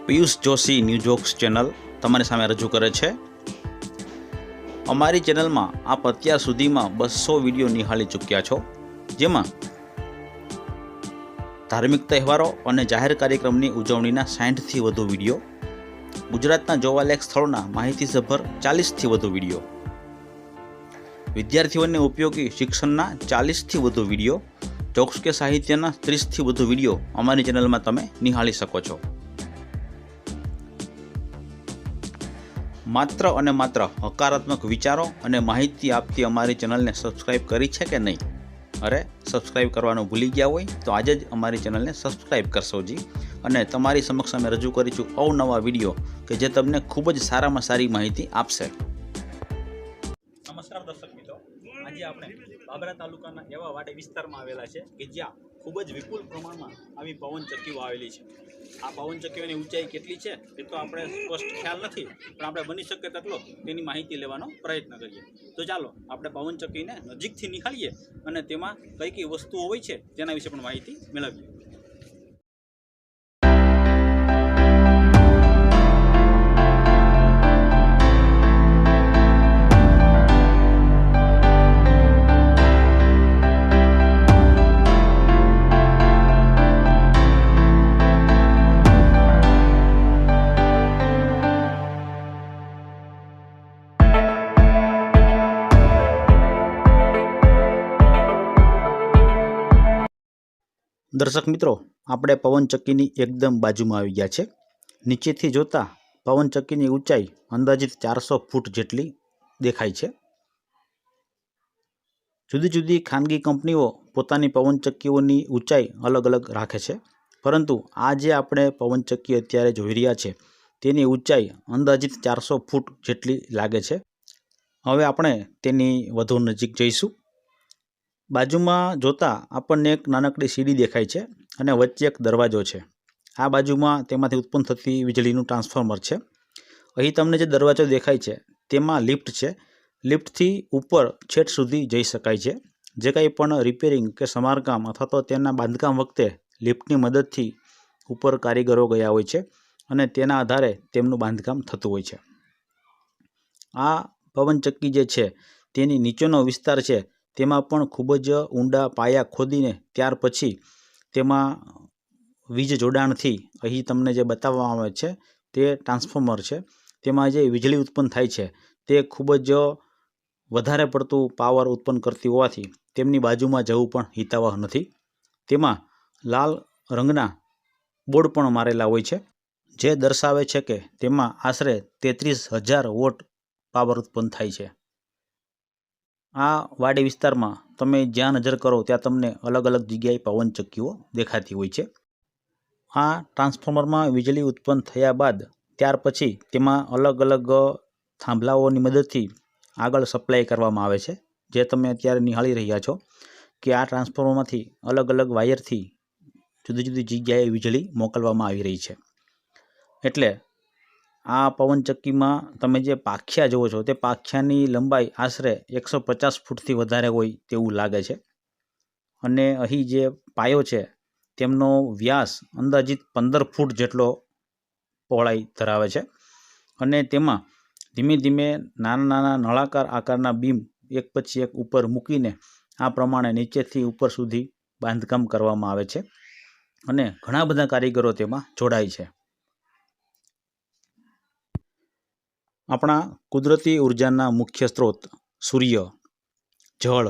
Piyush Joshi ન્યૂઝવોક્સ channel તમારી સામે રજૂ કરે છે। અમારી ચેનલમાં આપ અત્યાર સુધીમાં 200 વિડીયો નિહાળી ચૂક્યા છો, જેમાં ધાર્મિક તહેવારો અને જાહેર કાર્યક્રમની ઉજવણીના 60થી વધુ વિડીયો, ગુજરાતના જોવાલાયક સ્થળોના માહિતીસભર 40થી વધુ વિડીયો, વિદ્યાર્થીઓને ઉપયોગી શિક્ષણના 40થી વધુ વિડીયો, જોક્સ કે સાહિત્યના 30થી વધુ વિડીયો અમારી ચેનલમાં તમે નિહાળી શકો છો। માત્ર અને માત્ર હકારાત્મક વિચારો અને માહિતી આપતી અમારી ચેનલને સબસ્ક્રાઇબ કરી છે કે નહીં? અરે સબસ્ક્રાઇબ કરવાનું ભૂલી ગયા હોય તો આજે જ અમારી ચેનલને સબસ્ક્રાઇબ કરશો જી। અને તમારી સમક્ષ અમે રજૂ કરીશું અવનવા વિડીયો કે જે તમને ખૂબ જ સારામાં સારી માહિતી આપશે। નમસ્કાર દર્શક મિત્રો, આજે આપણે બાબરા તાલુકાના એવા વાડે વિસ્તારમાં આવેલા છે કે જ્યાં ખૂબ જ વિપુલ પ્રમાણમાં આવી પવનચક્કીઓ આવેલી છે। આ પવનચક્કીઓની ઊંચાઈ કેટલી છે એ તો આપણે સ્પષ્ટ ખ્યાલ નથી, પણ આપણે બની શકે તેટલો તેની માહિતી લેવાનો પ્રયત્ન કરીએ। તો ચાલો આપણે પવનચક્કીને નજીકથી નિહાળીએ અને તેમાં કઈ કઈ વસ્તુઓ હોય છે તેના વિશે પણ માહિતી મેળવીએ। દર્શક મિત્રો, આપણે પવનચક્કીની એકદમ બાજુમાં આવી ગયા છે। નીચેથી જોતા પવનચક્કીની ઊંચાઈ અંદાજિત 400 ફૂટ જેટલી દેખાય છે। જુદી જુદી ખાનગી કંપનીઓ પોતાની પવનચક્કીઓની ઊંચાઈ અલગ અલગ રાખે છે, પરંતુ આ જે આપણે પવનચક્કી અત્યારે જોઈ રહ્યા છે તેની ઊંચાઈ અંદાજિત 400 ફૂટ જેટલી લાગે છે। હવે આપણે તેની વધુ નજીક જઈશું। બાજુમાં જોતા આપણને એક નાનકડી સીડી દેખાય છે અને વચ્ચે એક દરવાજો છે। આ બાજુમાં તેમાંથી ઉત્પન્ન થતી વીજળીનું ટ્રાન્સફોર્મર છે। અહીં તમને જે દરવાજો દેખાય છે તેમાં લિફ્ટ છે। લિફ્ટથી ઉપર છેક સુધી જઈ શકાય છે। જે કંઈ પણ રિપેરિંગ કે સમારકામ અથવા તો તેના બાંધકામ વખતે લિફ્ટની મદદથી ઉપર કારીગરો ગયા હોય છે અને તેના આધારે તેમનું બાંધકામ થતું હોય છે। આ પવનચક્કી જે છે તેની નીચેનો વિસ્તાર છે તેમાં પણ ખૂબ જ ઊંડા પાયા ખોદીને ત્યાર પછી તેમાં વીજ જોડાણથી અહીં તમને જે બતાવવામાં આવે છે તે ટ્રાન્સફોર્મર છે, તેમાં જે વીજળી ઉત્પન્ન થાય છે તે ખૂબ જ વધારે પડતું પાવર ઉત્પન્ન કરતી હોવાથી તેમની બાજુમાં જવું પણ હિતાવહ નથી। તેમાં લાલ રંગના બોર્ડ પણ મારેલા હોય છે, જે દર્શાવે છે કે તેમાં આશરે 33,000 વોટ પાવર ઉત્પન્ન થાય છે। આ વાડી વિસ્તારમાં તમે જ્યાં નજર કરો ત્યાં તમને અલગ અલગ જગ્યાએ પવનચક્કીઓ દેખાતી હોય છે। આ ટ્રાન્સફોર્મરમાં વીજળી ઉત્પન્ન થયા બાદ ત્યાર પછી તેમાં અલગ અલગ થાંભલાઓની મદદથી આગળ સપ્લાય કરવામાં આવે છે। જે તમે અત્યારે નિહાળી રહ્યા છો કે આ ટ્રાન્સફોર્મરમાંથી અલગ અલગ વાયરથી જુદી જુદી જગ્યાએ વીજળી મોકલવામાં આવી રહી છે। એટલે આ પવનચક્કીમાં તમે જે પાંખિયા જુઓ છો તે પાંખિયાની લંબાઈ આશરે 150 ફૂટથી વધારે હોય તેવું લાગે છે અને અહીં જે પાયો છે તેમનો વ્યાસ અંદાજિત 15 ફૂટ જેટલો પહોળાઈ ધરાવે છે અને તેમાં ધીમે ધીમે નાના નાના નળાકાર આકારના બીમ એક પછી એક ઉપર મૂકીને આ પ્રમાણે નીચેથી ઉપર સુધી બાંધકામ કરવામાં આવે છે અને ઘણા બધા કારીગરો તેમાં જોડાય છે। આપણા કુદરતી ઉર્જાના મુખ્ય સ્ત્રોત સૂર્ય, જળ,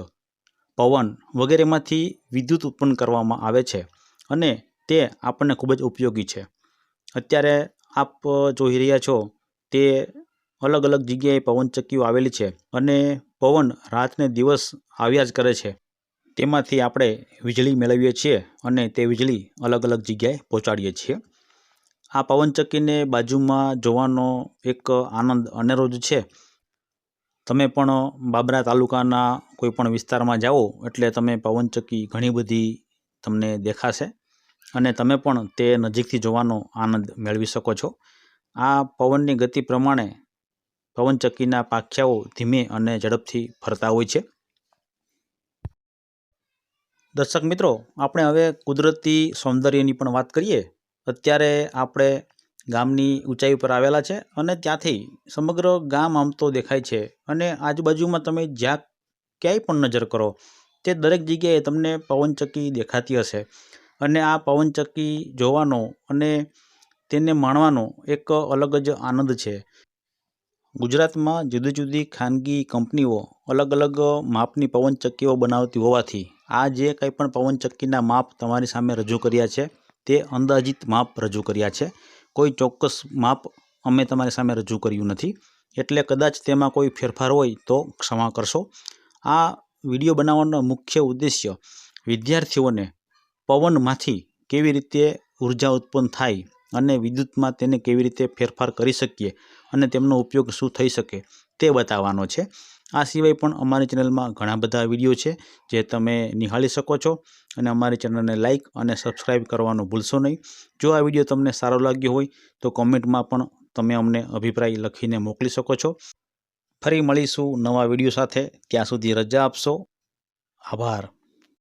પવન વગેરેમાંથી વિદ્યુત ઉત્પન્ન કરવામાં આવે છે અને તે આપણને ખૂબ જ ઉપયોગી છે। અત્યારે આપ જોઈ રહ્યા છો તે અલગ અલગ જગ્યાએ પવનચક્કીઓ આવેલી છે અને પવન રાતને દિવસ આવ્યા જ કરે છે। તેમાંથી આપણે વીજળી મેળવીએ છીએ અને તે વીજળી અલગ અલગ જગ્યાએ પહોંચાડીએ છીએ। આ પવનચક્કીને બાજુમાં જોવાનો એક આનંદ અનેરો જ છે। તમે પણ બાબરા તાલુકાના કોઈ પણ વિસ્તારમાં જાઓ એટલે તમે પવનચક્કી ઘણી બધી તમને દેખાશે અને તમે પણ તે નજીકથી જોવાનો આનંદ મેળવી શકો છો। આ પવનની ગતિ પ્રમાણે પવનચક્કીના પાંખિયાઓ ધીમે અને ઝડપથી ફરતા હોય છે। દર્શક મિત્રો, આપણે હવે કુદરતી સૌંદર્યની પણ વાત કરીએ। અત્યારે આપણે ગામની ઊંચાઈ ઉપર આવેલા છે અને ત્યાંથી સમગ્ર ગામ આમ તો દેખાય છે અને આજુબાજુમાં તમે જ્યાં ક્યાંય પણ નજર કરો તે દરેક જગ્યાએ તમને પવનચક્કી દેખાતી હશે અને આ પવનચક્કી જોવાનો અને તેને માણવાનો એક અલગ જ આનંદ છે। ગુજરાતમાં જુદી જુદી ખાનગી કંપનીઓ અલગ અલગ માપની પવનચક્કીઓ બનાવતી હોવાથી આ જે કંઈ પણ પવનચક્કીના માપ તમારી સામે રજૂ કર્યા છે તે અંદાજિત માપ રજૂ કર્યા છે। કોઈ ચોક્કસ માપ અમે તમારી સામે રજૂ કર્યું નથી, એટલે કદાચ તેમાં કોઈ ફેરફાર હોય તો ક્ષમા કરશો। આ વિડીયો બનાવવાનો મુખ્ય ઉદ્દેશ્ય વિદ્યાર્થીઓને પવનમાંથી કેવી રીતે ઉર્જા ઉત્પન્ન થાય અને વિદ્યુતમાં તેને કેવી રીતે ફેરફાર કરી શકીએ અને તેમનો ઉપયોગ શું થઈ શકે તે બતાવવાનો છે। આ સિવાય પણ અમારી ચેનલમાં ઘણા બધા વિડીયો છે જે તમે નિહાળી શકો છો અને અમારી ચેનલને લાઇક અને સબસ્ક્રાઈબ કરવાનું ભૂલશો નહીં। જો આ વિડીયો તમને સારો લાગ્યો હોય તો કોમેન્ટમાં પણ તમે અમને અભિપ્રાય લખીને મોકલી શકો છો। ફરી મળીશું નવા વિડીયો સાથે, ત્યાં સુધી રજા આપશો। આભાર।